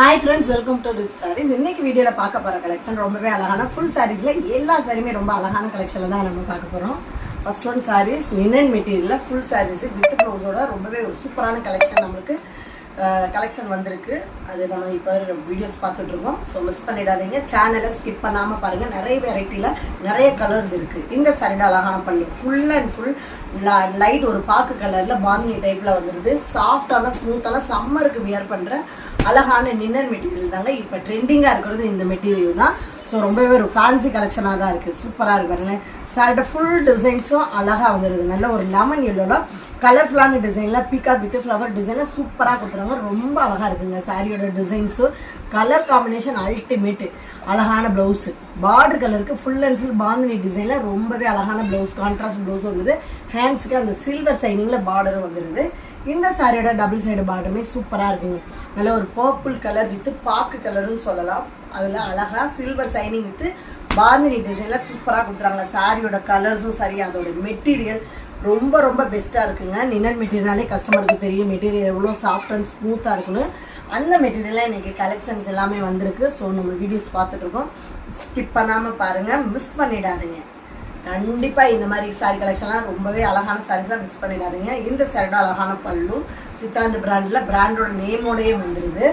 Hi friends, welcome to Rich Sarees. இன்னைக்கு வீடியோல பார்க்க போற கலெக்ஷன் ரொம்பவே அழகான full sareesல எல்லா சாரியுமே ரொம்ப அழகான கலெக்ஷன்ல தான் நம்ம பார்க்க போறோம். First one sarees linen materialல full sarees with blouse ஓட ரொம்பவே ஒரு சூப்பரான கலெக்ஷன் நமக்கு கலெக்ஷன் வந்திருக்கு. அது நம்ம இப்போ வீடியோஸ் பார்த்துட்டு இருக்கோம். ஸோ மிஸ் பண்ணிடாதீங்க. சேனலை ஸ்கிப் பண்ணாமல் பாருங்கள். நிறைய வெரைட்டியில் நிறைய கலர்ஸ் இருக்குது. இந்த சாரியோட அழகான பல்லு ஃபுல் அண்ட் ஃபுல் லைட் ஒரு பாக்கு கலரில் பாந்தினி டைப்பில் வந்துடுது. சாஃப்டான ஸ்மூத்தான சம்மருக்கு வியர் பண்ணுற அழகான நின்னன் மெட்டீரியல் தாங்க. இப்போ ட்ரெண்டிங்காக இருக்கிறது இந்த மெட்டீரியல் தான். ஸோ ரொம்பவே ஒரு ஃபேன்சி கலெக்ஷனாக தான் இருக்குது. சூப்பராக இருக்கு பாருங்களேன். சாரியோட ஃபுல் டிசைன்ஸும் அழகாக வந்துடுது. நல்ல ஒரு லெமன் எல்லோவில் கலர்ஃபுல்லான டிசைனில் பீகாக் வித் ஃப்ளவர் டிசைனில் சூப்பராக கொடுத்துருவாங்க. ரொம்ப அழகாக இருக்குங்க. சாரியோட டிசைன்ஸும் கலர் காம்பினேஷன் அல்டிமேட்டு. அழகான ப்ளவுஸு பார்டர் கலருக்கு ஃபுல் அண்ட் ஃபுல் பாந்தினி டிசைனில் ரொம்பவே அழகான ப்ளவுஸ், கான்ட்ராஸ்ட் ப்ளவுஸ் வந்துடுது. ஹேண்ட்ஸுக்கு அந்த சில்வர் சைனிங்கில் பார்டரும் வந்துடுது. இந்த சாரியோட டபுள் சைடு பார்டருமே சூப்பராக இருக்குங்க. நல்ல ஒரு பர்பிள் கலர் வித் பாக்கு கலர்னு சொல்லலாம். அதில் அழகாக சில்வர் சைனிங் வித் பாந்தினி டிசைனில் சூப்பராக கொடுத்துறாங்க. சாரியோட கலர்ஸும் சரி, அதோட மெட்டீரியல் ரொம்ப ரொம்ப பெஸ்ட்டாக இருக்குங்க. நின்னன் மெட்டீரியல்னாலே கஸ்டமருக்கு தெரியும் மெட்டீரியல் எவ்வளோ சாஃப்ட் அண்ட் ஸ்மூத்தாக இருக்குன்னு. அந்த மெட்டீரியலாக இன்றைக்கி கலெக்ஷன்ஸ் எல்லாமே வந்திருக்கு. ஸோ நம்ம வீடியோஸ் பார்த்துட்ருக்கோம். ஸ்கிப் பண்ணாமல் பாருங்கள், மிஸ் பண்ணிடாதீங்க. கண்டிப்பாக இந்த மாதிரி சாரி கலெக்ஷன்லாம் ரொம்பவே அழகான சாரீஸ்லாம் மிஸ் பண்ணிடாதீங்க. இந்த சாரியோட அழகான பல்லு சித்தாந்த் பிராண்டில் பிராண்டோட நேமோடையே வந்துடுது.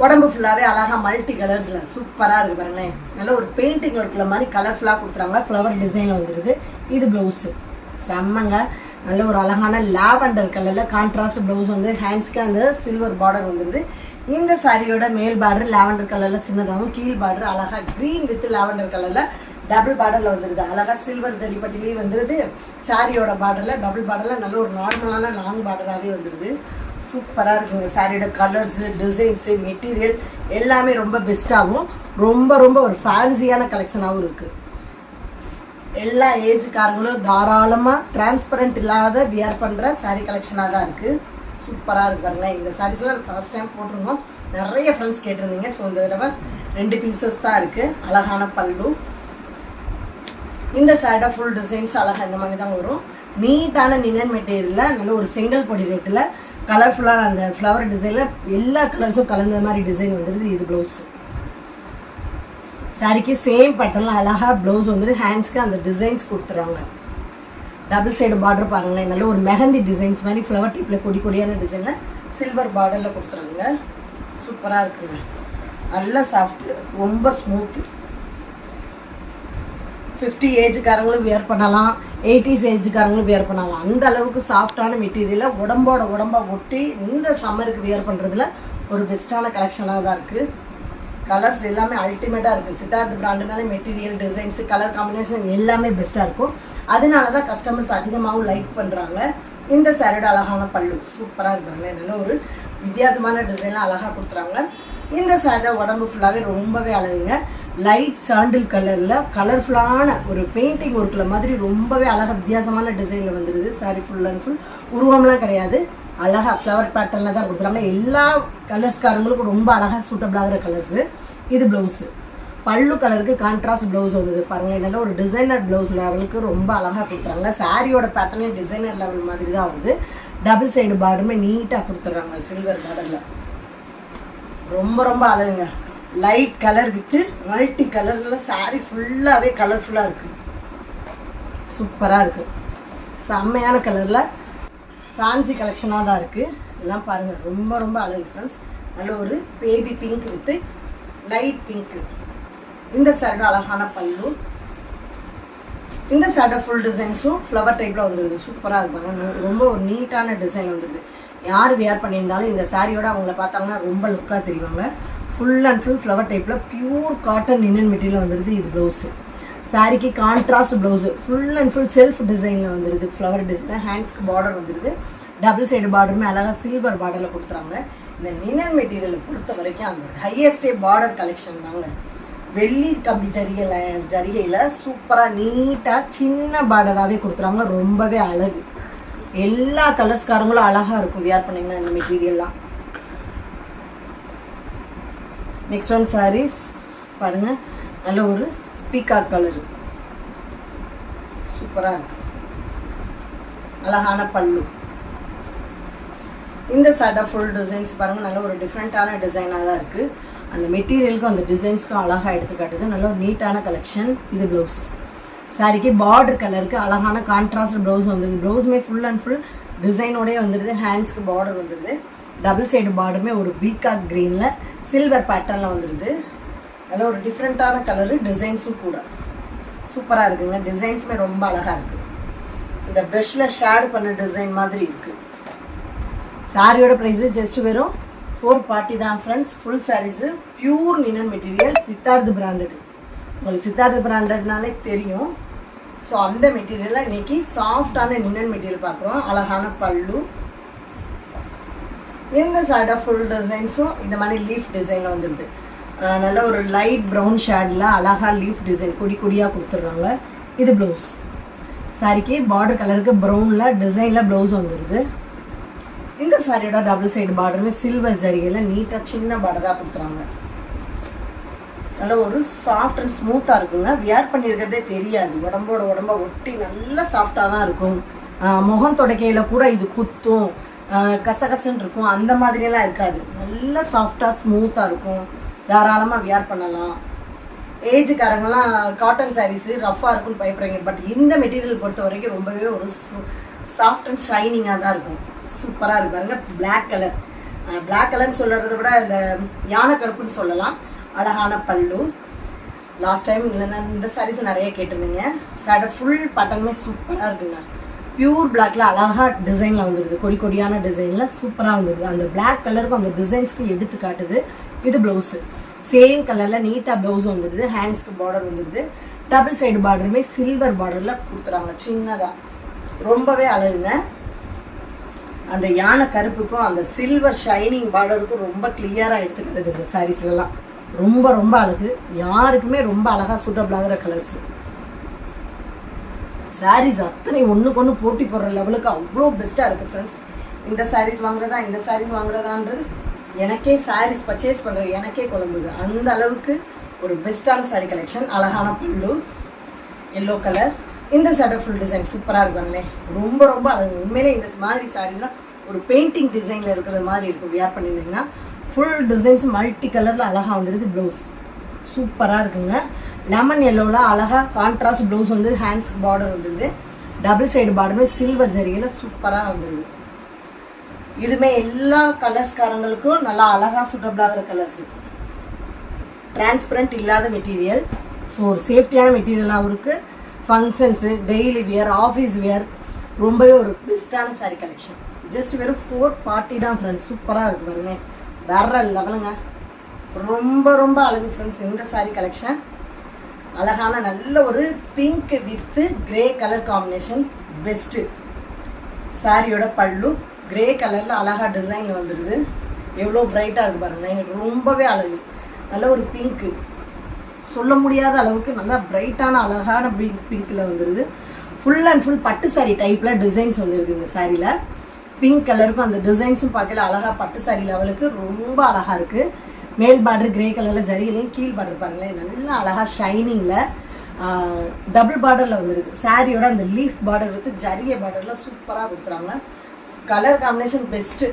உடம்பு ஃபுல்லாகவே அழகாக மல்டி கலர்ஸில் சூப்பராக இருக்குது பாருங்களேன். நல்ல ஒரு பெயிண்டிங் ஒர்க்கில் மாதிரி கலர்ஃபுல்லாக கொடுத்துறாங்க. ஃப்ளவர் டிசைனில் வந்துடுது. இது ப்ளவுஸு செம்மங்க. நல்ல ஒரு அழகான லாவெண்டர் கலரில் கான்ட்ராஸ்ட் ப்ளவுஸ் வந்து ஹேண்ட்ஸ்க்கு அந்த சில்வர் பார்டர் வந்துடுது. இந்த சாரியோட மேல் பார்டர் லாவெண்டர் கலரில் சின்னதாகவும், கீழ் பார்டர் அழகாக க்ரீன் வித் லாவெண்டர் கலரில் டபுள் பார்டரில் வந்துடுது. அழகாக சில்வர் ஜரிப்பட்டிலேயே வந்துடுது. சாரியோட பார்டரில் டபுள் பார்டரில் நல்ல ஒரு நார்மலான லாங் பார்டராகவே வந்துடுது. சூப்பராக இருக்குங்க. சாரியோட கலர்ஸு, டிசைன்ஸு, மெட்டீரியல் எல்லாமே ரொம்ப பெஸ்ட்டாகவும் ரொம்ப ரொம்ப ஒரு ஃபேன்சியான கலெக்ஷனாகவும் இருக்குது. எல்லா ஏஜுக்காரங்களும் தாராளமாக டிரான்ஸ்பரண்ட் இல்லாத வியர் பண்ணுற சாரீ கலெக்ஷனாக தான் இருக்குது. சூப்பராக இருக்கு பாருங்களேன். இந்த சாரீஸ்லாம் ஃபர்ஸ்ட் டைம் போட்டிருந்தோம். நிறைய ஃப்ரெண்ட்ஸ் கேட்டிருந்தீங்க. ஸோ இந்த தடவை 2 பீசஸ் தான் இருக்குது. அழகான பல்லு. இந்த சாரியோட ஃபுல் டிசைன்ஸ் அழகாக இந்த மாதிரி தான் வரும். நீட்டான நின்னன் மெட்டீரியலில் நல்ல ஒரு செங்கல் பொடி ரேட்டில் கலர்ஃபுல்லான அந்த ஃப்ளவர் டிசைனில் எல்லா கலர்ஸும் கலந்த மாதிரி டிசைன் வந்துடுது. இது ப்ளவுஸ். சாரிக்கு சேம் பட்டன்லாம் அழகாக ப்ளவுஸ் வந்துட்டு ஹேண்ட்ஸ்க்கு அந்த டிசைன்ஸ் கொடுத்துருவாங்க. டபுள் சைடு பார்டர் பாருங்களேன். நல்ல ஒரு மெஹந்தி டிசைன்ஸ் மாதிரி ஃப்ளவர் டைப்பில் கொடி கொடியான டிசைனில் சில்வர் பார்டரில் கொடுத்துருவாங்க. சூப்பராக இருக்குங்க. நல்ல சாஃப்ட்டு, ரொம்ப ஸ்மூத்து. 50 ஏஜுக்காரங்களும் வியர் பண்ணலாம், 80s ஏஜுக்காரங்களும் வியர் பண்ணலாம். அந்த அளவுக்கு சாஃப்டான மெட்டீரியலை உடம்பா ஒட்டி இந்த சம்மருக்கு வியர் பண்ணுறதுல ஒரு பெஸ்ட்டான கலெக்ஷனாக தான் இருக்குது. கலர்ஸ் எல்லாமே அல்டிமேட்டாக இருக்குது. சித்தார்த் பிராண்டுனாலே மெட்டீரியல், டிசைன்ஸு, கலர் காம்பினேஷன் எல்லாமே பெஸ்ட்டாக இருக்கும். அதனால தான் கஸ்டமர்ஸ் அதிகமாகவும் லைக் பண்ணுறாங்க. இந்த சாரியோட அழகான பல்லு சூப்பராக இருக்காங்க. நல்ல ஒரு வித்தியாசமான டிசைன்லாம் அழகாக கொடுத்துறாங்க. இந்த சாரியோட உடம்பு ஃபுல்லாகவே ரொம்பவே அழகுங்க. லைட் சாண்டில் கலரில் கலர்ஃபுல்லான ஒரு பெயிண்டிங் ஒர்க்கில் மாதிரி ரொம்பவே அழகாக வித்தியாசமான டிசைனில் வந்துடுது. சாரி ஃபுல் அண்ட் ஃபுல் உருவம்லாம் கிடையாது. அழகாக ஃப்ளவர் பேட்டர்னில் தான் கொடுத்துறாங்க. எல்லா கலர்ஸ்காரங்களுக்கும் ரொம்ப அழகாக சூட்டபிள் ஆகிற கலர்ஸு. இது ப்ளவுஸு. பல்லு கலருக்கு கான்ட்ராஸ்ட் ப்ளவுஸ் வந்துது பாருங்கள். நல்ல ஒரு டிசைனர் ப்ளவுஸ் லெவலுக்கு ரொம்ப அழகாக கொடுத்துறாங்க. சாரியோட பேட்டர்னே டிசைனர் லெவல் மாதிரி தான் வருது. டபுள் சைடு பார்டருமே நீட்டாக கொடுத்துட்றாங்க சில்வர் பார்டரில். ரொம்ப ரொம்ப அழகுங்க. லைட் கலர் வித்து மல்டி கலர்ஸில் சாரி ஃபுல்லாகவே கலர்ஃபுல்லாக இருக்குது. சூப்பராக இருக்குது. செம்மையான கலரில் ஃபேன்சி கலெக்ஷனாக தான் இருக்குது. இதெல்லாம் பாருங்கள், ரொம்ப ரொம்ப அழகு ஃப்ரெண்ட்ஸ். நல்ல ஒரு baby pink with light pink. இந்த சாரியோட அழகான பல்லு. இந்த சாரியோட ஃபுல் டிசைன்ஸும் ஃப்ளவர் டைப்பில் வந்துடுது. சூப்பராக இருப்பாங்க. ரொம்ப ஒரு நீட்டான டிசைன் வந்துடுது. யார் வியர் பண்ணியிருந்தாலும் இந்த சாரியோட அவங்கள பார்த்தாங்கன்னா ரொம்ப லுக்காக தெரிவாங்க. ஃபுல் அண்ட் ஃபுல் ஃப்ளவர் டைப்பில் பியூர் காட்டன் லினன் மெட்டீரியல் வந்துடுது. இது ப்ளவுஸு. சாரிக்கு contrast blouse full and full self டிசைனில் வந்துடுது. ஃப்ளவர் டிசைனில் ஹேண்ட்ஸ்க்கு பார்டர் வந்துடுது. டபுள் சைடு பார்டருமே அழகாக சில்வர் பார்டரில் கொடுத்துறாங்க. இந்த லினன் மெட்டீரியலை பொறுத்த வரைக்கும் அந்த ஹையஸ்டே பார்டர் கலெக்ஷன் தாங்க. வெள்ளி கம்பி ஜரிகையில் சூப்பராக நீட்டாக சின்ன பார்டராகவே கொடுத்துறாங்க. ரொம்பவே அழகு. எல்லா கலர்ஸ்காரங்களும் அழகாக இருக்கும் வியர் பண்ணிங்கன்னா இந்த மெட்டீரியல்லாம். நெக்ஸ்ட் ஒன் சாரீஸ் பாருங்கள். நல்ல ஒரு பீகாக் கலரு சூப்பராக இருக்கு. அழகான பல்லு. இந்த சாரியோட ஃபுல் டிசைன்ஸ் பாருங்கள், நல்ல ஒரு டிஃப்ரெண்ட்டான டிசைனாக தான் இருக்குது. அந்த மெட்டீரியலுக்கும் அந்த டிசைன்ஸ்க்கும் அழகாக எடுத்துக்காட்டுது. நல்ல ஒரு நீட்டான கலெக்ஷன். இது ப்ளவுஸ். சாரிக்கு பார்டர் கலருக்கு அழகான கான்ட்ராஸ்ட் ப்ளவுஸ் வந்துடுது. ப்ளவுஸுமே ஃபுல் அண்ட் ஃபுல் டிசைனோடய வந்துடுது. ஹேண்ட்ஸ்க்கு பார்டர் வந்துடுது. டபுள் சைடு பார்டருமே ஒரு பீகாக் க்ரீனில் சில்வர் பேட்டர்னில் வந்துடுது. நல்ல ஒரு டிஃப்ரெண்ட்டான கலரு, டிசைன்ஸும் கூட சூப்பராக இருக்குங்க. டிசைன்ஸுமே ரொம்ப அழகாக இருக்குது. இந்த ப்ரஷ்ஷில் ஷேடு பண்ண டிசைன் மாதிரி இருக்குது. சாரியோட ப்ரைஸு ஜஸ்ட் வெறும் 440 தான் friends. Full saris pure linen material, Siddharth branded. உங்களுக்கு சித்தார்த் பிராண்டட்னாலே தெரியும். ஸோ அந்த மெட்டீரியலில் இன்றைக்கி சாஃப்டான லினன் மெட்டீரியல் பார்க்குறோம். அழகான பல்லு. இந்த சாரியோட ஃபுல் டிசைன்ஸும் இந்த மாதிரி லீஃப் டிசைனில் வந்துடுது. நல்ல ஒரு லைட் ப்ரௌன் ஷேடில் அழகாக லீஃப் டிசைன் கொடி கொடியாக கொடுத்துட்றாங்க. இது ப்ளவுஸ். சாரிக்கு பார்டர் கலருக்கு ப்ரௌனில் டிசைனில் ப்ளவுஸ் வந்துடுது. இந்த சாரியோட டபுள் சைடு பார்டருமே சில்வர் ஜரிகையில் நீட்டாக சின்ன பார்டராக கொடுத்துறாங்க. நல்ல ஒரு சாஃப்ட் அண்ட் ஸ்மூத்தாக இருக்குங்க. வியர் பண்ணியிருக்கிறதே தெரியாது. உடம்பா ஒட்டி நல்லா சாஃப்டாக தான் இருக்கும். முகம் தொடக்கையில் கூட இது குத்தும், கசகசன்னு இருக்கும். அந்த மாதிரியெல்லாம் இருக்காது. நல்லா சாஃப்டாக ஸ்மூத்தாக இருக்கும். தாராளமாக வியர் பண்ணலாம். ஏஜுக்காரங்களாம் காட்டன் சாரீஸு ரஃபாக இருக்குன்னு பயப்படுறீங்க. பட் இந்த மெட்டீரியல் பொறுத்த வரைக்கும் ரொம்பவே ஒரு சாஃப்ட் அண்ட் ஷைனிங்காக தான் இருக்கும். சூப்பராக இருக்கு பாருங்க. Black colour. பிளாக் கலர்னு சொல்கிறத விட இந்த யானை கருப்புன்னு சொல்லலாம். அழகான பல்லு. லாஸ்ட் டைம் இந்த சாரீஸ் நிறைய கேட்டிருந்தீங்க. சாரோட ஃபுல் பட்டனுமே சூப்பராக இருக்குங்க. பியூர் பிளாக்ல அழகாக டிசைனில் வந்துடுது. கொடி கொடியான டிசைனில் சூப்பராக வந்துடுது. அந்த பிளாக் கலருக்கும் அந்த டிசைன்ஸ்க்கு எடுத்து காட்டுது. இது ப்ளவுஸு. சேம் கலரில் நீட்டாக ப்ளவுஸ் வந்துடுது. ஹேண்ட்ஸ்க்கு பார்டர் வந்துடுது. டபுள் சைடு பார்டருமே சில்வர் பார்டரில் கொடுத்துறாங்க சின்னதாக. ரொம்பவே அழகுங்க. அந்த யானை கருப்புக்கும் அந்த சில்வர் ஷைனிங் பார்டருக்கும் ரொம்ப கிளியராக எடுத்துக்கிட்டது இந்த சாரீஸ்லாம். ரொம்ப ரொம்ப அழகு. யாருக்குமே ரொம்ப அழகாக சூட்டபிளாகிற கலர்ஸு. சாரீஸ் அத்தனை ஒன்றுக்கு ஒன்று போட்டி போடுற லெவலுக்கு அவ்வளோ பெஸ்ட்டாக இருக்குது ஃப்ரெண்ட்ஸ். இந்த சாரீஸ் வாங்குறதா இந்த சாரீஸ் வாங்குறதான்றது எனக்கே சாரீஸ் பர்ச்சேஸ் பண்ணுற எனக்கே குழம்புது. அந்த அளவுக்கு ஒரு பெஸ்ட்டான சாரீ கலெக்ஷன். அழகான பல்லு, எல்லோ கலர். இந்த சட்டை ஃபுல் டிசைன் சூப்பராக இருப்பாங்களே. ரொம்ப ரொம்ப அழகு. உண்மையிலே இந்த மாதிரி சாரீஸ்லாம் ஒரு பெயிண்டிங் டிசைனில் இருக்கிற மாதிரி இருக்கும். வியர் பண்ணியிருந்தீங்கன்னா ஃபுல் டிசைன்ஸ் மல்டி கலரில் அழகாக வந்துடுது. ப்ளவுஸ் சூப்பராக இருக்குங்க. லெமன் எல்லோவில் அழகாக கான்ட்ராஸ்ட் ப்ளவுஸ் வந்து ஹேண்ட்ஸ்க்கு பார்டர் வந்துடுது. டபுள் சைடு பார்டருமே சில்வர் ஜரிகையில் சூப்பராக வந்துடுது. இதுமே எல்லா கலர்ஸ்காரங்களுக்கும் நல்லா அழகாக சூட்டபிளாகிற கலர்ஸு. டிரான்ஸ்பரண்ட் இல்லாத மெட்டீரியல். ஸோ ஒரு சேஃப்டியான மெட்டீரியலாகவும் இருக்குது. Functions, daily wear, office wear ரொம்பவே ஒரு பெஸ்ட்டான சாரீ கலெக்ஷன். ஜஸ்ட் வெறும் 440 தான் ஃப்ரெண்ட்ஸ். சூப்பராக இருக்குது பாருங்க. வேற லெவலுங்க. ரொம்ப ரொம்ப அழகு ஃப்ரெண்ட்ஸ். இந்த சாரீ கலெக்ஷன் அழகான நல்ல ஒரு pink with grey colour combination best. சாரியோட பல்லு கிரே கலரில் அழகாக டிசைனில் வந்துடுது. எவ்வளோ பிரைட்டாக இருக்குது பாருங்களேன். ரொம்பவே அழகு. நல்ல ஒரு பிங்க்கு, சொல்ல முடியாத அளவுக்கு நல்லா பிரைட்டான அழகான பிங்க்கில் வந்துடுது. ஃபுல் அண்ட் ஃபுல் பட்டு சாரீ டைப்பில் டிசைன்ஸ் வந்துடுது இந்த சாரியில். பிங்க் கலருக்கும் அந்த டிசைன்ஸும் பார்க்கல அழகாக பட்டு சாரீ லெவலுக்கு ரொம்ப அழகாக இருக்குது. மேல் பார்டர் கிரே கலரில் ஜரியிலையும் கீழ் பார்டர் பாருங்களேன் நல்லா அழகாக ஷைனிங்கில் டபுள் பார்டரில் வந்துடுது. சாரியோட அந்த லீஃப் பார்டர் வித்து ஜரிய பார்டரில் சூப்பராக கொடுத்துறாங்க. Colour combination best.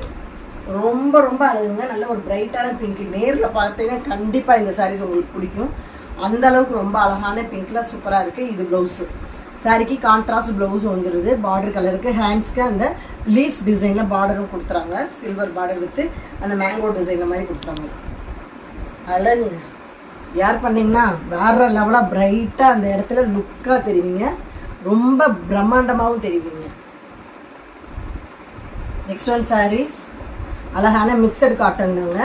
ரொம்ப ரொம்ப அழகுங்க. நல்ல ஒரு பிரைட்டான பிங்க். நேரில் பார்த்தீங்கன்னா கண்டிப்பாக இந்த சாரீஸ் உங்களுக்கு பிடிக்கும். அந்த அளவுக்கு ரொம்ப அழகான பிங்க்கில் சூப்பராக இருக்குது. இது ப்ளவுஸு. சாரிக்கு கான்ட்ராஸ்ட் ப்ளவுஸ் வந்துடுது. பார்டர் கலருக்கு ஹேண்ட்ஸ்க்கு அந்த லீஃப் டிசைனில் பார்டரும் கொடுத்துறாங்க. சில்வர் பார்டர் வித்து அந்த மேங்கோ டிசைனில் மாதிரி கொடுத்துறாங்க. அழகுங்க. யார் பண்ணிங்கன்னா வேற லெவலாக பிரைட்டாக அந்த இடத்துல லுக்காக தெரிவிங்க. ரொம்ப பிரம்மாண்டமாகவும் தெரிவிங்க. நெக்ஸ்ட் ஒன் சாரீஸ் அழகான மிக்சட் காட்டன் தாங்க.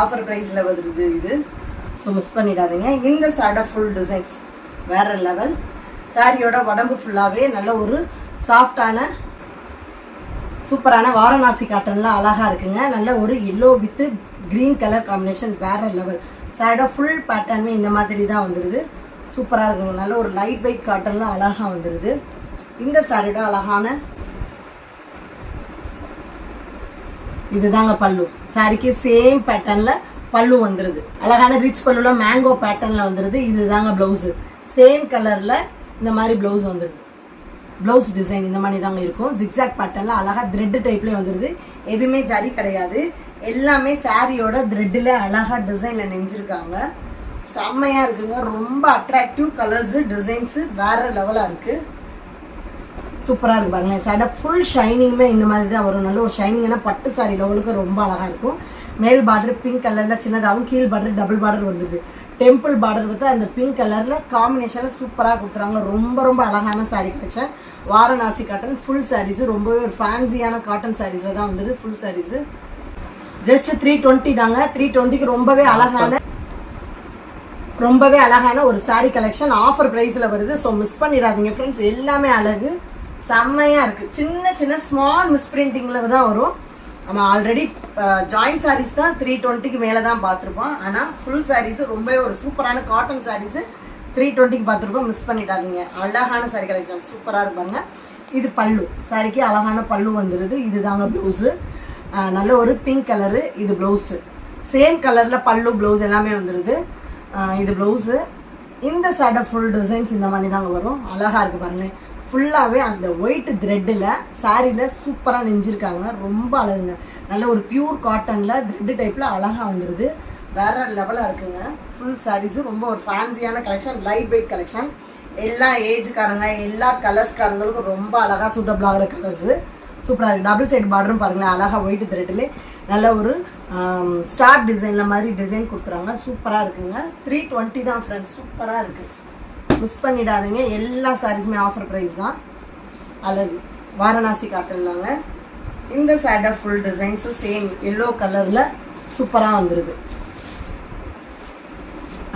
ஆஃபர் ப்ரைஸில் வந்துடுது இது. ஸோ மிஸ் பண்ணிடாதீங்க. இந்த சாரோட ஃபுல் டிசைன்ஸ் வேற லெவல். சாரியோட உடம்பு ஃபுல்லாகவே நல்ல ஒரு சாஃப்டான சூப்பரான வாரணாசி காட்டன்லாம் அழகாக இருக்குங்க. நல்ல ஒரு yellow with green colour combination வேற லெவல். சாரியோட ஃபுல் பேட்டர்னுமே இந்த மாதிரி தான் வந்துடுது. சூப்பராக இருக்குங்க. நல்ல ஒரு லைட் வெயிட் காட்டன்லாம் அழகாக வந்துடுது. இந்த சாரியோட அழகான இதுதாங்க பல்லு. சாரிக்கு சேம் பேட்டர்னில் பல்லு வந்துடுது. அழகான ரிச் பல்லுல மேங்கோ பேட்டர்னில் வந்துடுது. இதுதாங்க ப்ளவுஸு. சேம் கலரில் இந்த மாதிரி ப்ளவுஸ் வந்துடுது. ப்ளவுஸ் டிசைன் இந்த மாதிரி தாங்க இருக்கும். ஜிக்ஸாக் பேட்டர்னில் அழகாக த்ரெட் டைப்லேயே வந்துடுது. எதுவுமே ஜரி கிடையாது, எல்லாமே சாரியோட த்ரெட்டில் அழகாக டிசைனில் நெஞ்சிருக்காங்க. செம்மையாக இருக்குங்க. ரொம்ப அட்ராக்டிவ் கலர்ஸு டிசைன்ஸு வேறு லெவலாக இருக்குது. சூப்பராக இருக்கு பாருங்களேன். சடை ஃபுல் ஷைனிங்குமே இந்த மாதிரி தான் வரும். நல்ல ஒரு ஷைனிங்னா பட்டு சாரி லெவலுக்கு ரொம்ப அழகாக இருக்கும். மேல் பார்டர் பிங்க் கலரில் சின்னதாகவும், கீழ் பார்டர் டபுள் பார்டர் வந்துடுது. டெம்பிள் பார்டர் வந்து அந்த பிங்க் கலரில் காம்பினேஷனில் சூப்பராக கொடுத்துறாங்க. ரொம்ப ரொம்ப அழகான sari collection. Varanasi cotton full saris, ரொம்பவே ஒரு ஃபேன்சியான காட்டன் சாரீஸில் தான் வந்துடுது ஃபுல் சாரீஸு. ஜஸ்ட் 320 தாங்க. 320க்கு ரொம்பவே அழகான ஒரு சாரீ கலெக்ஷன் ஆஃபர் ப்ரைஸில் வருது. ஸோ மிஸ் பண்ணிடாதீங்க ஃப்ரெண்ட்ஸ். எல்லாமே அழகு, செம்மையாக இருக்குது. சின்ன சின்ன ஸ்மால் மிஸ் பிரிண்டிங்கில் தான் வரும். நம்ம ஆல்ரெடி ஜாயின் சாரீஸ் தான் 320க்கு மேலே தான் பார்த்துருப்போம். ஆனால் ஃபுல் சாரீஸு ரொம்பவே ஒரு சூப்பரான காட்டன் சாரீஸு 320க்கு பார்த்துருக்கோம். மிஸ் பண்ணிடாதீங்க. அழகான சாரீ கலெக்ஷன் சூப்பராக இருப்பாங்க. இது பல்லு, சாரிக்கு அழகான பல்லு வந்துடுது. இது தாங்க ப்ளவுஸு, நல்ல ஒரு பிங்க் கலரு. இது ப்ளவுஸு, சேம் கலரில் பல்லு ப்ளவுஸ் எல்லாமே வந்துடுது. இது ப்ளவுஸு. இந்த சடை ஃபுல் டிசைன்ஸ் இந்த மாதிரி தாங்க வரும். அழகாக இருக்குது பாருங்களேன். ஃபுல்லாகவே அந்த ஒயிட் த்ரெட்டில் சாரியில் சூப்பராக நெஞ்சிருக்காங்க. ரொம்ப அழகுங்க. நல்ல ஒரு பியூர் காட்டனில் த்ரெட்டு டைப்பில் அழகாக வந்துடுது. வேறு லெவலாக இருக்குங்க. ஃபுல் சாரீஸு ரொம்ப ஒரு ஃபேன்சியான கலெக்ஷன், லைட் வெயிட் கலெக்ஷன். எல்லா ஏஜுக்காரங்க எல்லா கலர்ஸ்காரங்களுக்கும் ரொம்ப அழகாக சூட்டபிள் ஆகிற கலர்ஸு சூப்பராக இருக்குது. டபுள் சைடு பார்டரும் பாருங்களேன். அழகாக ஒயிட் த்ரெட்டில் நல்ல ஒரு ஸ்டார் டிசைனில் மாதிரி டிசைன் கொடுத்துறாங்க. சூப்பராக இருக்குங்க. 320 தான் ஃப்ரெண்ட்ஸ். சூப்பராக இருக்குது, மிஸ் பண்ணிடாதீங்க. எல்லா சாரீஸுமே ஆஃபர் ப்ரைஸ் தான். அழகு வாரணாசி காட்டன் தாங்க. இந்த சைடை ஃபுல் டிசைன்ஸும் சேம் எல்லோ கலரில் சூப்பராக வந்துடுது.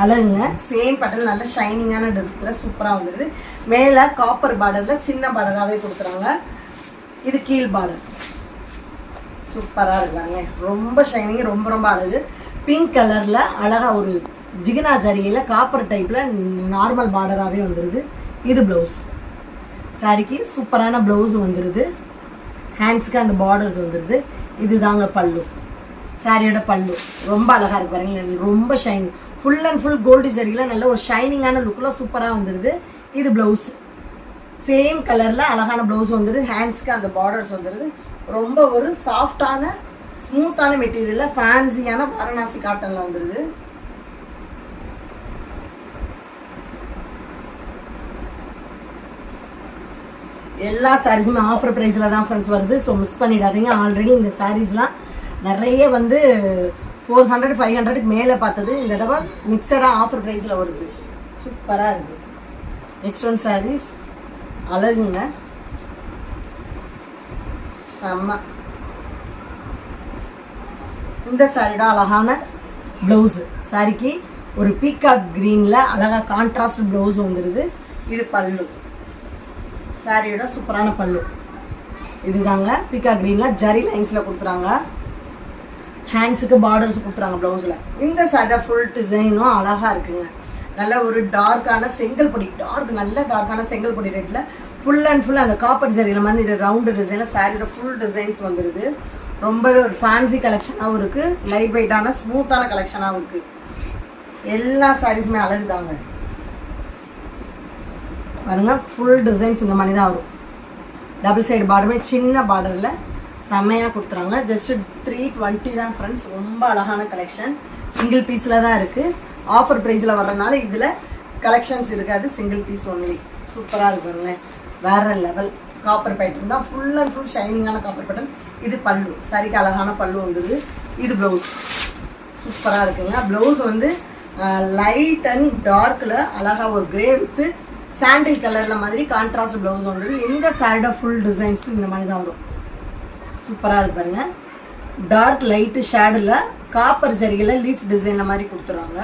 அழகுங்க. சேம் பேட்டர்ன் நல்ல ஷைனிங்கான டிசைனில் சூப்பராக வந்துடுது. மேலே காப்பர் பார்டரில் சின்ன பார்டராகவே கொடுத்துறாங்க. இது கீழ் பார்டர் சூப்பராக இருக்காங்க. ரொம்ப ஷைனிங், ரொம்ப ரொம்ப அழகு. பிங்க் கலரில் அழகாக ஒரு ஜிகினா ஜரியில் காப்பர் டைப்பில் நார்மல் பார்டராகவே வந்துடுது. இது ப்ளவுஸ், சாரிக்கு சூப்பரான ப்ளவுஸ் வந்துடுது. ஹேண்ட்ஸுக்கு அந்த பார்டர்ஸ் வந்துடுது. இது தாங்க பல்லு, சாரியோட பல்லு. ரொம்ப அழகாக இருக்கு பாருங்க. ரொம்ப shining, full and full gold ஜரியில் நல்ல ஒரு ஷைனிங்கான லுக்கில் சூப்பராக வந்துடுது. இது ப்ளவுஸ், சேம் கலரில் அழகான ப்ளவுஸ் வந்துடுது. ஹேண்ட்ஸ்க்கு அந்த பார்டர்ஸ் வந்துடுது. ரொம்ப ஒரு சாஃப்டான ஸ்மூத்தான மெட்டீரியலில் ஃபேன்சியான வாரணாசி காட்டனில் வந்துடுது. எல்லா சாரீஸுமே ஆஃபர் ப்ரைஸில் தான் ஃப்ரெண்ட்ஸ் வருது. ஸோ மிஸ் பண்ணிடாதீங்க. ஆல்ரெடி இந்த சாரீஸ்லாம் நிறைய வந்து 400 500க்கு மேலே பார்த்தது. இந்த தடவை மிக்சடாக ஆஃபர் ப்ரைஸில் வருது. சூப்பராக இருக்குது. நெக்ஸ்ட் ஒன் சாரீஸ் அழகுங்க, செம்ம. இந்த சாரியோட அழகான ப்ளவுஸு, சாரிக்கு ஒரு பீகாக் க்ரீனில் அழகாக கான்ட்ராஸ்ட் ப்ளவுஸ் வந்துடுது. இது பல்லு, சாரியோட சூப்பரான பல்லு. இதுதாங்க பீகாக் க்ரீனில் ஜரி லைன்ஸில் கொடுத்துறாங்க. ஹேண்ட்ஸுக்கு பார்டர்ஸ் கொடுத்துறாங்க ப்ளவுஸில். இந்த சாரி ஃபுல் டிசைனும் அழகாக இருக்குங்க. நல்ல ஒரு டார்க்கான செங்கல் பொடி, நல்ல டார்க்கான செங்கல் பொடி ரேட்டில் ஃபுல் அண்ட் ஃபுல் அந்த காப்பர் ஜரியில் மாதிரி ரவுண்டு டிசைனில் சாரியோட ஃபுல் டிசைன்ஸ் வந்துடுது. ரொம்பவே ஒரு ஃபேன்சி கலெக்ஷனாகவும் இருக்குது, லைட் வெயிட்டான ஸ்மூத்தான கலெக்ஷனாகவும் இருக்குது. எல்லா சாரீஸுமே அழகு தாங்க பாருங்க. ஃபுல் டிசைன்ஸ் இந்த மாதிரி தான் வரும். டபுள் சைடு பார்டருமே சின்ன பார்டரில் செம்மையாக கொடுத்துறாங்க. ஜஸ்ட் 320 தான் ஃப்ரெண்ட்ஸ். ரொம்ப அழகான கலெக்ஷன். சிங்கிள் பீஸில் தான் இருக்குது. ஆஃபர் ப்ரைஸில் வர்றதுனால இதில் கலெக்ஷன்ஸ் இருக்காது, சிங்கிள் பீஸ் ஒன்லி. சூப்பராக இருக்குங்களேன். வேறு லெவல் காப்பர் பேட்டர்ன் தான், ஃபுல் அண்ட் ஃபுல் ஷைனிங்கான காப்பர் பேட்டர்ன். இது பல்லு, சரிக்கு அழகான பல்லு வந்துடுது. இது ப்ளவுஸ் சூப்பராக இருக்குங்க. ப்ளவுஸ் வந்து லைட் அண்ட் டார்க்கில் அழகாக ஒரு கிரே வித்து சாண்டில் கலரில் மாதிரி கான்ட்ராஸ்ட் ப்ளவுஸ் வந்துடுது. இந்த சாரியோட ஃபுல் டிசைன்ஸும் இந்த மாதிரி தான் வரும். சூப்பராக இருக்கு பாருங்க. டார்க் லைட்டு ஷேடில் காப்பர் ஜரியில் லீஃப் டிசைனில் மாதிரி கொடுத்துருவாங்க.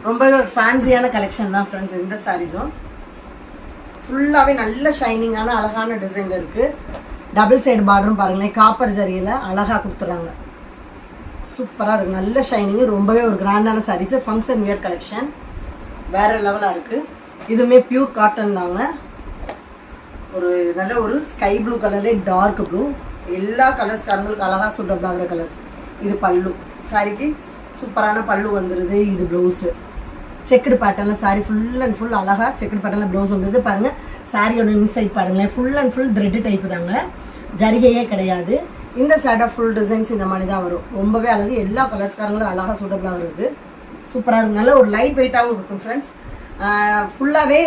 ரொம்பவே ஒரு ஃபேன்சியான கலெக்ஷன் தான் ஃப்ரெண்ட்ஸ். இந்த சாரீஸும் ஃபுல்லாகவே நல்ல ஷைனிங்கான அழகான டிசைன் இருக்குது. டபுள் சைடு பார்டரும் பாருங்களேன், காப்பர் ஜரியில் அழகாக கொடுத்துறாங்க. சூப்பராக இருக்குது, நல்ல ஷைனிங்கு. ரொம்பவே ஒரு கிராண்டான சாரீஸு, ஃபங்க்ஷன் வியர் கலெக்ஷன் வேறு லெவலாக இருக்குது. இதுவுமே பியூர் காட்டன் தாங்க. ஒரு நல்ல ஒரு ஸ்கை ப்ளூ கலர்லேயே டார்க் ப்ளூ, எல்லா கலர்ஸ்காரங்களுக்கு அழகாக சூட்டபிள் ஆகிற கலர்ஸ். இது பல்லு, சாரிக்கு சூப்பரான பல்லு வந்துடுது. இது ப்ளவுஸு செக்குடு பேட்டர்னில், சாரி ஃபுல் அண்ட் ஃபுல் அழகாக செக்குடு பேட்டர்னில் ப்ளவுஸ் வந்துடுது. பாருங்கள் சாரியோட இன்சைட் பாருங்களேன், full and full thread type தாங்க, ஜரிகையே கிடையாது. இந்த சைடாக ஃபுல் டிசைன்ஸ் இந்த மாதிரி தான் வரும். ரொம்பவே அழகு, எல்லா கலர்ஸ்காரங்களும் அழகாக சூட்டபுளாக வருது. சூப்பராக இருக்கும், நல்ல ஒரு லைட் வெயிட்டாகவும் இருக்கும் ஃப்ரெண்ட்ஸ். ஃபுல்லாகவே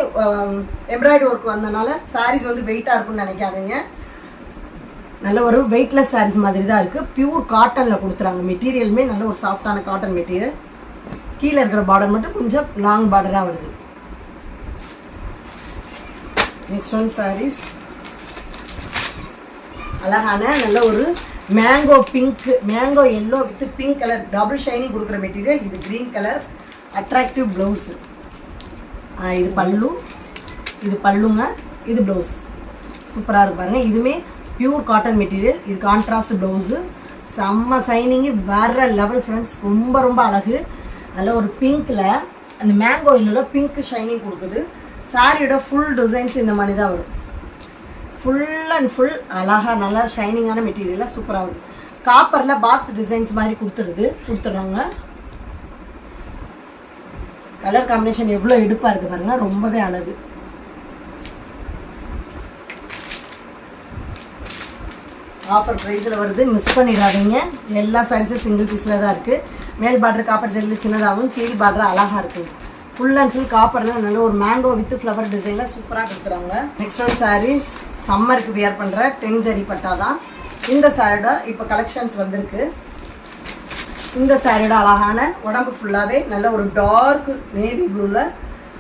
எம்ப்ராய்டரி ஒர்க் வந்தனால சாரீஸ் வந்து வெயிட்டாக இருக்கும்னு நினைக்காதீங்க. நல்ல ஒரு வெயிட்லெஸ் சாரீஸ் மாதிரி தான் இருக்குது. பியூர் காட்டனில் கொடுத்துறாங்க. மெட்டீரியலுமே நல்ல ஒரு சாஃப்டான காட்டன் மெட்டீரியல். கீழே இருக்கிற பார்டர் மட்டும் கொஞ்சம் லாங் பார்டராக வருது. நெக்ஸ்ட் ஒன் சாரீஸ் அழகான நல்ல ஒரு mango pink, mango yellow with pink colour double shining கொடுக்குற மெட்டீரியல். இது க்ரீன் கலர் அட்ராக்டிவ் ப்ளவுஸ். இது பல்லு, இது பல்லுங்க, இது ப்ளவுஸ். சூப்பராக இருப்பாருங்க. இதுவுமே பியூர் காட்டன் மெட்டீரியல். இது கான்ட்ராஸ்ட் ப்ளவுஸு, செம்ம சைனிங்கு, வேற லெவல் ஃப்ரெண்ட்ஸ். ரொம்ப ரொம்ப அழகு. நல்ல ஒரு பிங்க்கில் அந்த மேங்கோ எல்லோவில் பிங்க் ஷைனிங் கொடுக்குது. சாரியோட ஃபுல் டிசைன்ஸ் இந்த மாதிரி தான் வரும். ஃபுல் அண்ட் ஃபுல் அழகாக நல்லா ஷைனிங்கான மெட்டீரியலாக சூப்பராக வரும். காப்பரில் பாக்ஸ் டிசைன்ஸ் மாதிரி கொடுத்துட்றாங்க. கலர் காம்பினேஷன் எவ்வளோ எடுப்பாக இருக்குது பாருங்கள், ரொம்பவே அழகு. ஆஃபர் ப்ரைஸில் வருது, மிஸ் பண்ணிடாதீங்க. எல்லா சாரீஸும் சிங்கிள் பீஸில் தான் இருக்குது. மேல் பார்டர் காப்பர் ஜெல்லி சின்னதாகவும், கீழ் பார்டர் அழகாக இருக்குது. ஃபுல் அண்ட் ஃபுல் காப்பரில் நல்ல ஒரு மேங்கோ வித் ஃப்ளவர் டிசைனில் சூப்பராக கொடுக்குறாங்க. நெக்ஸ்ட் ஒரு சாரீஸ் சம்மருக்கு வியர் பண்ணுற 10 ஜரி பட்டா தான். இந்த சாரியோட இப்போ கலெக்ஷன்ஸ் வந்திருக்கு. இந்த சாரியோட அழகான உடம்பு ஃபுல்லாகவே நல்ல ஒரு டார்க் நேவி ப்ளூவில்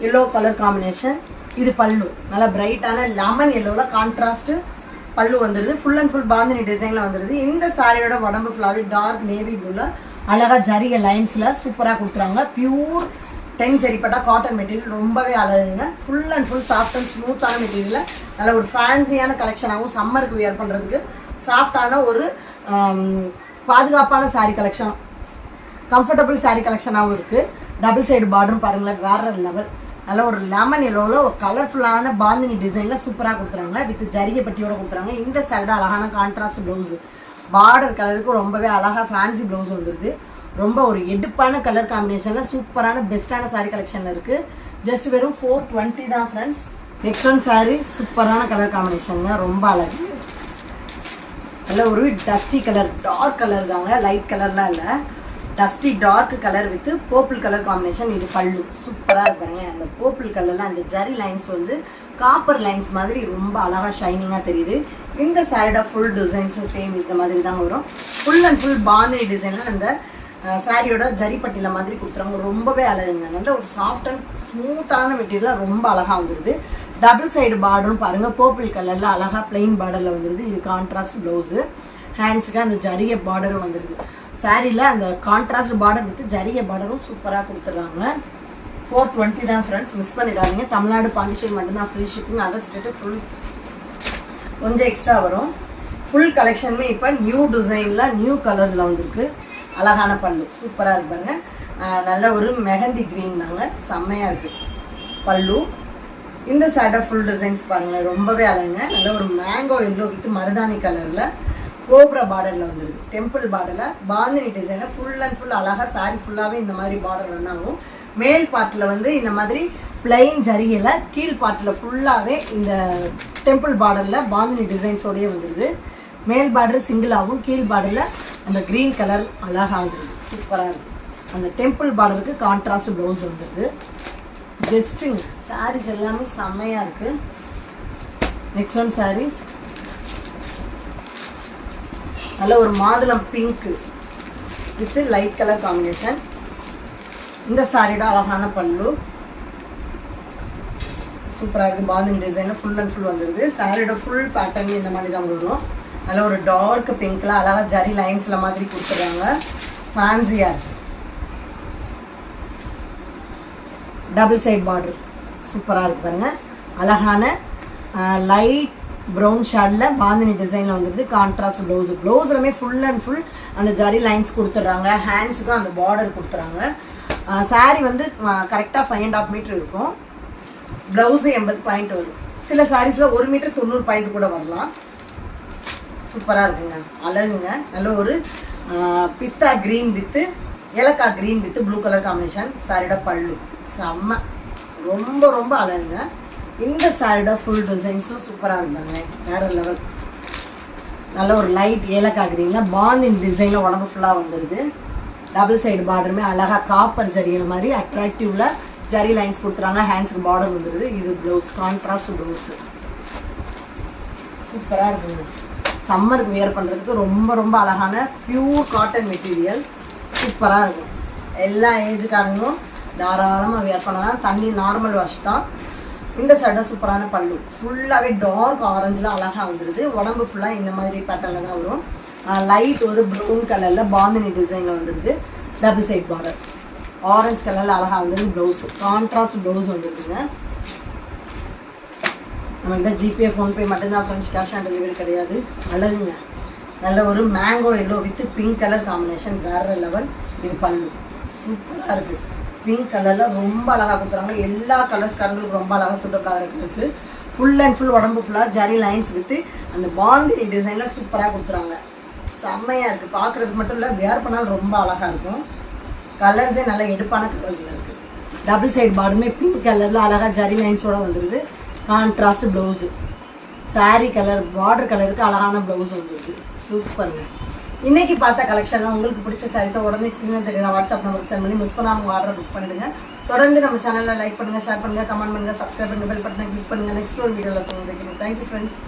எல்லோ கலர் காம்பினேஷன். இது பல்லு, நல்லா பிரைட்டான லெமன் எல்லோவில் கான்ட்ராஸ்ட்டு பல்லு வந்துடுது. ஃபுல் அண்ட் ஃபுல் பாந்தினி டிசைனில் வந்துடுது. இந்த சாரியோட உடம்பு ஃபுல்லாகவே டார்க் நேவி ப்ளூவில் அழகாக ஜரிகை லைன்ஸில் சூப்பராக கொடுத்துறாங்க. பியூர் 10 ஜரிப்பட்டா காட்டன் மெட்டீரியல், ரொம்பவே அழகுங்க. Full and full soft and ஸ்மூத்தான மெட்டீரியலில் நல்ல ஒரு ஃபேன்சியான கலெக்ஷனாகவும், சம்மருக்கு வியர் பண்ணுறதுக்கு சாஃப்டான ஒரு பாதுகாப்பான சாரீ கலெக்ஷன், கம்ஃபர்டபுள் சாரீ கலெக்ஷனாகவும் இருக்குது. டபுள் சைடு பார்டரும் பாருங்களேன், வேற லெவல். நல்ல ஒரு லெமன் எல்லோவில் ஒரு கலர்ஃபுல்லான பாந்தினி டிசைனில் சூப்பராக கொடுத்துறாங்க. வித் ஜரிகை பட்டியோட கொடுத்துறாங்க. இந்த சைடு அழகான கான்ட்ராஸ்ட் ப்ளவுஸு, பார்டர் கலருக்கு ரொம்பவே அழகாக ஃபேன்சி ப்ளவுஸ் வந்துருது. ரொம்ப ஒரு எடுப்பான கலர் காம்பினேஷனில் சூப்பரான பெஸ்ட்டான சாரீ கலெக்ஷனில் இருக்குது. ஜஸ்ட் வெறும் 420 தான் ஃப்ரெண்ட்ஸ். நெக்ஸ்ட் ஒன் சாரீ சூப்பரான கலர் காம்பினேஷனுங்க, ரொம்ப அழகு. நல்ல ஒரு டஸ்டி கலர், டார்க் கலர் தாங்க, லைட் கலர்லாம் இல்லை, dusty dark colour with purple colour combination. இது பல்லு சூப்பராக இருப்பாங்க. அந்த பர்பிள் கலரில் அந்த ஜரி லைன்ஸ் வந்து காப்பர் லைன்ஸ் மாதிரி ரொம்ப அழகாக ஷைனிங்காக தெரியுது. இந்த சாரியோட ஃபுல் டிசைன்ஸும் சேம் இந்த மாதிரி தான் வரும். ஃபுல் அண்ட் ஃபுல் பாந்தினி டிசைனில் அந்த சாரியோட ஜரிப்பட்டியில் மாதிரி கொடுத்துறாங்க. ரொம்பவே அழகுங்க. நல்ல ஒரு சாஃப்ட் அண்ட் ஸ்மூத்தான மெட்டீரியலாக ரொம்ப அழகாக வந்துடுது. டபுள் சைடு பார்டரும் பாருங்கள், பர்பிள் கலரில் அழகாக பிளெயின் பார்டரில் வந்துடுது. இது கான்ட்ராஸ்ட் ப்ளவுஸு. ஹேண்ட்ஸுக்கு அந்த ஜரிகை பார்டரும் வந்துடுது. சாரியில் அந்த கான்ட்ராஸ்ட் பார்டர் வித் ஜரிகை பார்டரும் சூப்பராக கொடுத்துட்றாங்க. 420 தான் ஃப்ரெண்ட்ஸ், மிஸ் பண்ணிடாதீங்க. தமிழ்நாடு பாண்டிச்சேரி மட்டும்தான் free shipping. Other state full கொஞ்சம் எக்ஸ்ட்ரா வரும். ஃபுல் கலெக்ஷனுமே இப்போ நியூ டிசைனில் நியூ கலர்ஸில் வந்துருக்கு. அழகான பல்லு சூப்பராக இருப்பாங்க. நல்ல ஒரு மெஹந்தி க்ரீன் தாங்க, செம்மையாக இருக்குது பல்லு. இந்த சைடை ஃபுல் டிசைன்ஸ் பாருங்கள், ரொம்பவே அழகுங்க. நல்ல ஒரு மேங்கோ எல்லோ வித் மருதாணி கலரில் கோப்ரா பார்டரில் வந்துருக்கு. டெம்பிள் பார்டரில் பாந்தினி டிசைனில் ஃபுல் அண்ட் ஃபுல் அழகாக சாரி ஃபுல்லாகவே இந்த மாதிரி பார்டர் ரன் ஆகும். மேல் பார்ட்டில் வந்து இந்த மாதிரி பிளைன் ஜரிகையில், கீழ் பார்ட்டில் ஃபுல்லாகவே இந்த டெம்பிள் பார்டரில் பாந்தினி டிசைன்ஸோடையே வந்துடுது. மேல் பார்டர் சிங்கிளாகவும், கீழ் பார்டரில் அந்த க்ரீன் கலர் அழகாக வந்துடுது. சூப்பராக இருக்குது. அந்த டெம்பிள் பார்டருக்கு கான்ட்ராஸ்ட் ப்ளவுஸ் வந்துடுது. பெஸ்ட்டுங்க. சாரீஸ் எல்லாமே செம்மையாக இருக்குது. நெக்ஸ்ட் ஒன் சாரீஸ் நல்ல ஒரு மாதுளம் pink with light colour combination. இந்த சாரியோட அழகான பல்லு சூப்பராக இருக்குது. பாந்தினி டிசைனில் ஃபுல் அண்ட் ஃபுல் வந்துடுது. சாரியோட ஃபுல் பேட்டர்ன் இந்த மாதிரி தான் வரும். நல்ல ஒரு டார்க் பிங்க்கில் அழகாக ஜரி லைன்ஸில் மாதிரி கொடுத்துருக்காங்க. ஃபேன்சியாக இருக்குது. டபுள் சைட் பார்டர் சூப்பராக இருக்கு பாருங்க. அழகான லைட் ப்ரௌன் ஷேடில் பாந்தினி டிசைனில் வந்துடுது. கான்ட்ராஸ்ட் ப்ளவுஸு, ப்ளவுஸ்லுமே ஃபுல் அண்ட் ஃபுல் அந்த ஜரி லைன்ஸ் கொடுத்துட்றாங்க. ஹேண்ட்ஸுக்கும் அந்த பார்டர் கொடுத்துறாங்க. சாரீ வந்து கரெக்டாக 5.5 மீட்டர் இருக்கும். ப்ளவுஸு 80 பாயிண்ட் வரும். சில சாரீஸில் 1 மீட்டர் 90 பாயிண்ட் கூட வரலாம். சூப்பராக இருக்குங்க, அழகுங்க. நல்ல ஒரு பிஸ்தா க்ரீன் வித்து ஏலக்காய் green with blue colour combination. சாரியோட பல்லு செம்ம, ரொம்ப ரொம்ப அழகுங்க. இந்த சாரியோட ஃபுல் டிசைன்ஸும் சூப்பராக இருந்தாங்க, வேறு லெவல். நல்ல ஒரு லைட் ஏலக்காய் கிரீனில் பாந்தின் டிசைனில் உடம்பு ஃபுல்லாக வந்துடுது. டபுள் சைடு பார்டருமே அழகாக காப்பர் ஜரிகிற மாதிரி அட்ராக்டிவில் ஜரி லைன்ஸ் கொடுத்துறாங்க. ஹேண்ட்ஸுக்கு பார்டர் வந்துடுது. இது ப்ளவுஸ், கான்ட்ராஸ்ட் ப்ளவுஸு சூப்பராக இருக்குங்க. சம்மருக்கு வியர் பண்ணுறதுக்கு ரொம்ப ரொம்ப அழகான பியூர் காட்டன் மெட்டீரியல் சூப்பராக இருக்கும். எல்லா ஏஜுக்காரங்களும் தாராளமாக வியர் பண்ணலாம். தண்ணி நார்மல் வாஷ் தான். இந்த சைடை சூப்பரான பல்லு ஃபுல்லாகவே டார்க் ஆரஞ்சில் அழகாக வந்துடுது. உடம்பு ஃபுல்லாக இந்த மாதிரி பேட்டர்னில் தான் வரும். லைட் ஒரு ப்ரௌன் கலரில் பாந்தினி டிசைனில் வந்துடுது. டபுள் சைட் பார்டர் ஆரஞ்சு கலரில் அழகாக வந்துடுது. ப்ளவுஸு கான்ட்ராஸ்ட் ப்ளவுஸ் வந்துடுதுங்க. நம்மகிட்ட ஜிபே ஃபோன்பே மட்டும்தான் ஃப்ரெண்ட்ஸ், கேஷ் ஆன் டெலிவரி கிடையாது. அழகுங்க, நல்ல ஒரு mango yellow with pink colour combination, வேறு லெவல். இது பல்லு சூப்பராக இருக்குது. பிங்க் கலரில் ரொம்ப அழகாக கொடுத்துறாங்க. எல்லா கலர்ஸ்காரங்களுக்கு ரொம்ப அழகாக சூட்டபுளாக கலர்ஸு. ஃபுல் அண்ட் ஃபுல் உடம்பு ஃபுல்லாக ஜரி லைன்ஸ் வித்து அந்த பாந்தினி டிசைனில் சூப்பராக கொடுத்துறாங்க. செம்மையாக இருக்குது. பார்க்குறதுக்கு மட்டும் இல்லை, வேர் பண்ணாலும் ரொம்ப அழகாக இருக்கும். கலர்ஸே நல்லா எடுப்பான கலர்ஸில் இருக்குது. டபுள் சைடு பார்டருமே பிங்க் கலரில் அழகாக ஜரி லைன்ஸோடு வந்துடுது. Contrast blouse, sari colour border கலருக்கு அழகான ப்ளவுஸ் வந்துடுது. சூப்பருங்க. இன்றைக்கி பார்த்த கலெக்ஷன்லாம் உங்களுக்கு பிடிச்ச சாரீஸை உடனே ஸ்க்ரீனில் தெரியும் வாட்ஸ்அப் நம்பருக்கு சென்ட் பண்ணி மிஸ் பண்ணாமல் உங்கள் ஆர்டர் புக் பண்ணிடுங்க. தொடர்ந்து நம்ம சேனலில் லைக் பண்ணுங்கள், ஷேர் பண்ணுங்கள், கமெண்ட் பண்ணுங்கள், சப்ஸ்கிரைப் பண்ணுங்கள், பெல் பட்டனை கிளிக் பண்ணுங்கள். நெக்ஸ்ட் ஒரு வீடியோவில் சந்திக்கிறேன். Thank you friends.